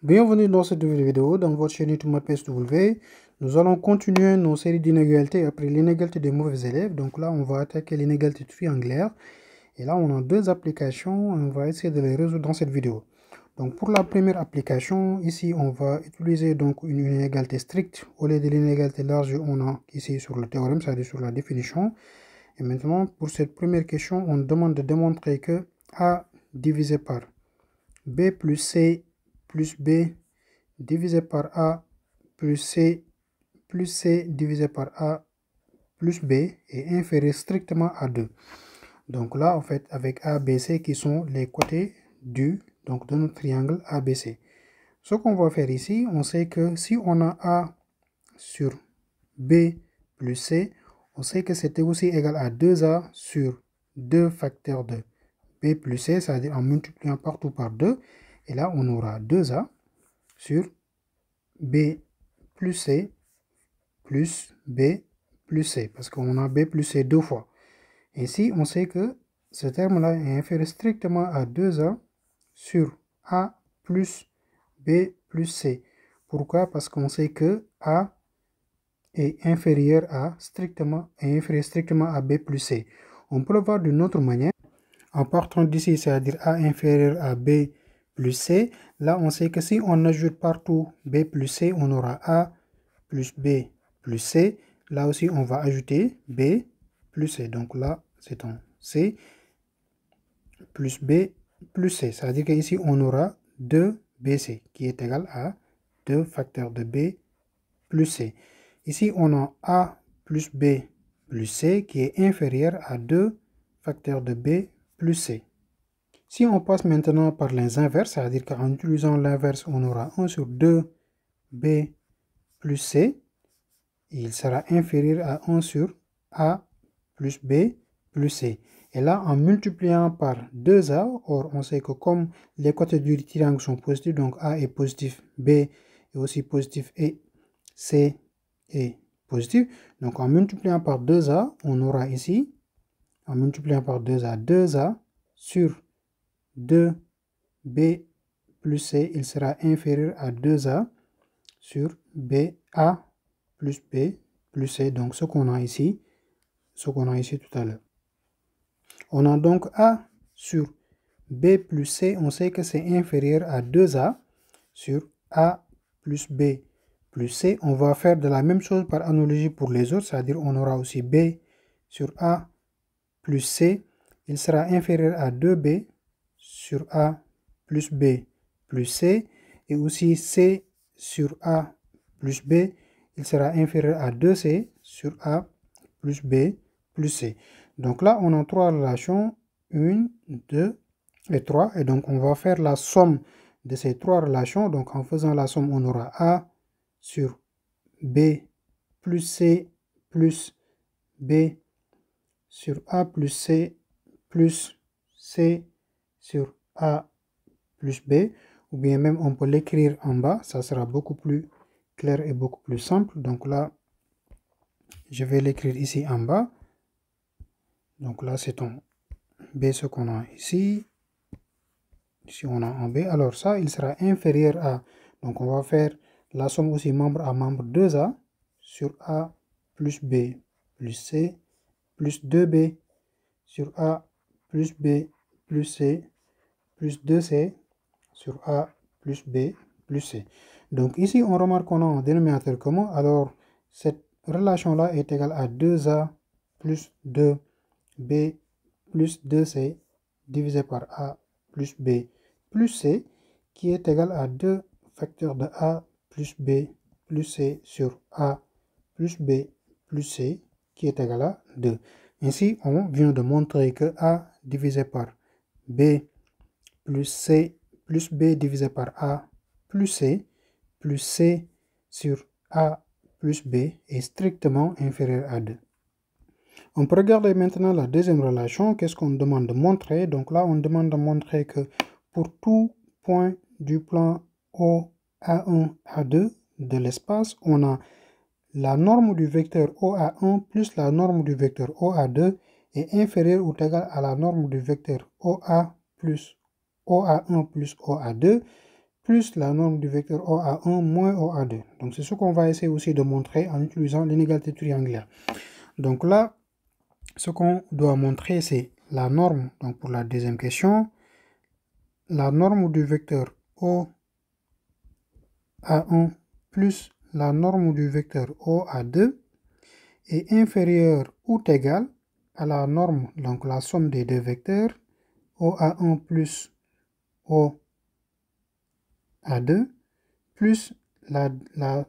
Bienvenue dans cette nouvelle vidéo dans votre chaîne YouTube MathPSW. Nous allons continuer nos séries d'inégalités après l'inégalité des mauvais élèves. Donc là, on va attaquer l'inégalité triangulaire. Et là, on a deux applications. On va essayer de les résoudre dans cette vidéo. Donc pour la première application, ici, on va utiliser donc une inégalité stricte. Au lieu de l'inégalité large, on a ici sur le théorème, c'est-à-dire sur la définition. Et maintenant, pour cette première question, on demande de démontrer que A divisé par B plus C plus B divisé par A plus C divisé par A plus B est inférieur strictement à 2. Donc là, en fait, avec A, B, C qui sont les côtés de notre triangle ABC. Ce qu'on va faire ici, on sait que si on a A sur B plus C, on sait que c'était aussi égal à 2A sur 2 facteurs de B plus C, c'est-à-dire en multipliant partout par 2. Et là, on aura 2A sur B plus C plus B plus C, parce qu'on a B plus C deux fois. Ainsi, on sait que ce terme-là est inférieur strictement à 2A sur A plus B plus C. Pourquoi? Parce qu'on sait que A est inférieur strictement à B plus C. On peut le voir d'une autre manière. En partant d'ici, c'est-à-dire A inférieur à B plus C, là on sait que si on ajoute partout B plus C, on aura A plus B plus C. Là aussi, on va ajouter B plus C. Donc là, c'est un C plus B plus C. C'est-à-dire qu'ici, on aura 2BC qui est égal à 2 facteurs de B plus C. Ici, on a A plus B plus C qui est inférieur à 2 facteurs de B plus C. Si on passe maintenant par les inverses, c'est-à-dire qu'en utilisant l'inverse, on aura 1 sur 2B plus C. Il sera inférieur à 1 sur A plus B plus C. Et là, en multipliant par 2A, or on sait que comme les côtés du triangle sont positifs, donc A est positif, B est aussi positif et C est positif. Donc en multipliant par 2A, on aura ici, en multipliant par 2A sur 2B plus C, il sera inférieur à 2A sur BA plus B plus C. Donc ce qu'on a ici tout à l'heure. On a donc A sur B plus C, on sait que c'est inférieur à 2A sur A plus B plus C. On va faire de la même chose par analogie pour les autres, c'est-à-dire on aura aussi B sur A plus C. Il sera inférieur à 2B sur A plus B plus C. Et aussi C sur A plus B, il sera inférieur à 2C sur A plus B plus C. Donc là, on a trois relations, 1, 2 et 3. Et donc, on va faire la somme de ces trois relations. Donc, en faisant la somme, on aura A sur B plus C plus B sur A plus C sur A plus B. Ou bien même, on peut l'écrire en bas. Ça sera beaucoup plus clair et beaucoup plus simple. Donc là, je vais l'écrire ici en bas. Donc là, c'est un B, ce qu'on a ici. Ici, on a un B. Alors ça, il sera inférieur à... Donc on va faire la somme aussi membre à membre 2A sur A plus B plus C plus 2B sur A plus B plus C plus 2C sur A plus B plus C. Donc ici, on remarque qu'on a un dénominateur commun. Alors, cette relation-là est égale à 2A plus 2B plus 2C divisé par A plus B plus C, qui est égal à 2 facteurs de A plus B plus C sur A plus B plus C, qui est égal à 2. Ainsi, on vient de montrer que A divisé par B plus C plus B divisé par A plus C sur A plus B est strictement inférieur à 2. On peut regarder maintenant la deuxième relation. Qu'est-ce qu'on demande de montrer? Donc là, on demande de montrer que pour tout point du plan OA1, A2 de l'espace, on a la norme du vecteur OA1 plus la norme du vecteur OA2 est inférieure ou égale à la norme du vecteur OA plus OA1 plus OA2 plus la norme du vecteur OA1 moins OA2. Donc c'est ce qu'on va essayer aussi de montrer en utilisant l'inégalité triangulaire. Donc là, ce qu'on doit montrer, c'est la norme, donc pour la deuxième question, la norme du vecteur OA1 plus la norme du vecteur OA2 est inférieure ou égale à la norme, donc la somme des deux vecteurs, OA1 plus OA2, plus la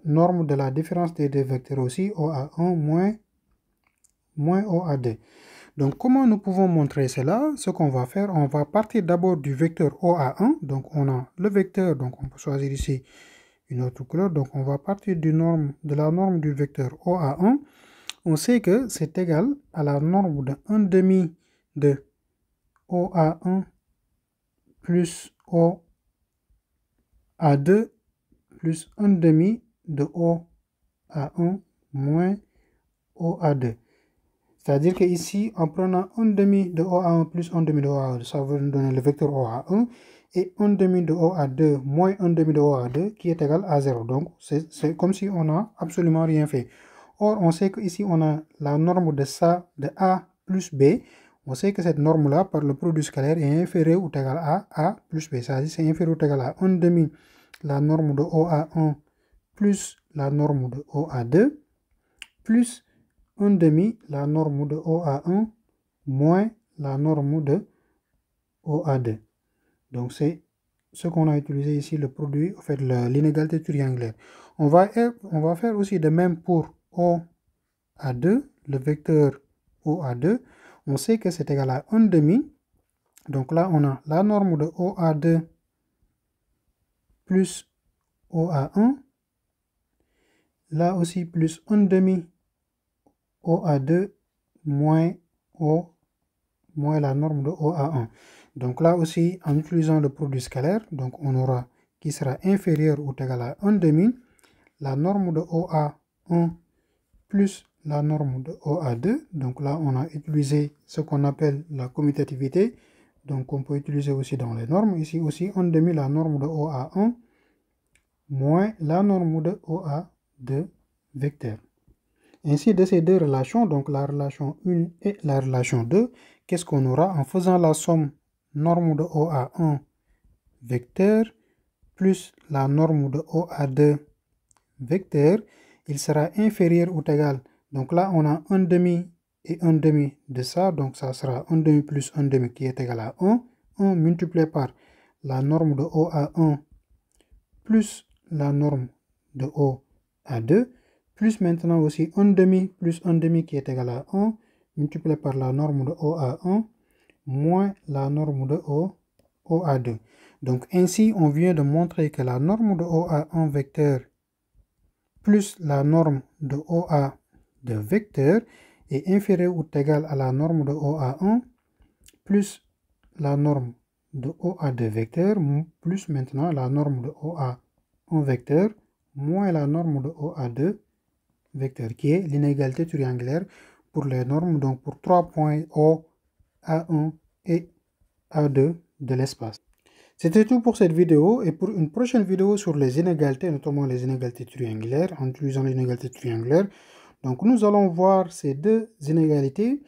norme de la différence des deux vecteurs aussi, OA1 moins OA2. Donc, comment nous pouvons montrer cela? Ce qu'on va faire, on va partir d'abord du vecteur OA1. Donc, on a le vecteur, donc on peut choisir ici une autre couleur. Donc, on va partir de la norme du vecteur OA1. On sait que c'est égal à la norme de 1 demi de OA1 plus OA2 plus 1 demi de OA1 moins OA2. C'est-à-dire qu'ici, en prenant 1 demi de OA1 plus 1 demi de OA2, ça va nous donner le vecteur OA1, et 1 demi de OA2 moins 1 demi de OA2 qui est égal à 0. Donc, c'est comme si on n'a absolument rien fait. Or, on sait qu'ici, on a la norme de A plus B. On sait que cette norme-là, par le produit scalaire, est inférieure ou égale à A plus B. C'est-à-dire c'est inférieur ou égal à 1 demi la norme de OA1 plus la norme de OA2 plus 1 demi la norme de OA1 moins la norme de OA2. Donc c'est ce qu'on a utilisé ici, le produit, en fait, l'inégalité triangulaire. On va faire aussi de même pour OA2, le vecteur OA2. On sait que c'est égal à 1 demi. Donc là, on a la norme de OA2 plus OA1. Là aussi, plus 1 demi OA2 moins la norme de OA1. Donc là aussi, en utilisant le produit scalaire, donc on aura qui sera inférieur ou égal à 1 demi la norme de OA1 plus la norme de OA2. Donc là, on a utilisé ce qu'on appelle la commutativité. Donc on peut utiliser aussi dans les normes. Ici aussi, 1 demi la norme de OA1 moins la norme de OA2 vecteur. Ainsi, de ces deux relations, donc la relation 1 et la relation 2, qu'est-ce qu'on aura en faisant la somme norme de OA1 vecteur plus la norme de OA2 vecteur, il sera inférieur ou égal. Donc là, on a 1 demi et 1 demi de ça, donc ça sera 1 demi plus 1 demi qui est égal à 1. 1 multiplié par la norme de OA1 plus la norme de OA2, plus maintenant aussi 1 demi plus 1 demi qui est égal à 1, multiplié par la norme de OA1, moins la norme de OA2. Donc ainsi, on vient de montrer que la norme de OA1 vecteur plus la norme de OA2 vecteur est inférieure ou égale à la norme de OA1 plus la norme de OA2 vecteur plus maintenant la norme de OA1 vecteur moins la norme de OA2 vecteur qui est l'inégalité triangulaire pour les normes, donc pour 3 points O, A1 et A2 de l'espace. C'était tout pour cette vidéo et pour une prochaine vidéo sur les inégalités, notamment les inégalités triangulaires, en utilisant l'inégalité triangulaire. Donc nous allons voir ces deux inégalités.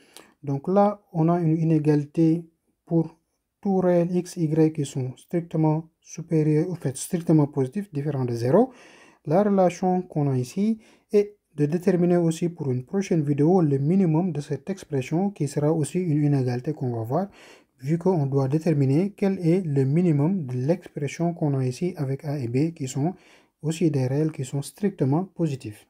Donc là, on a une inégalité pour tout réel x, y qui sont strictement supérieurs, en fait strictement positifs, différents de 0. La relation qu'on a ici est de déterminer aussi pour une prochaine vidéo le minimum de cette expression qui sera aussi une inégalité qu'on va voir, vu qu'on doit déterminer quel est le minimum de l'expression qu'on a ici avec a et b qui sont aussi des réels qui sont strictement positifs.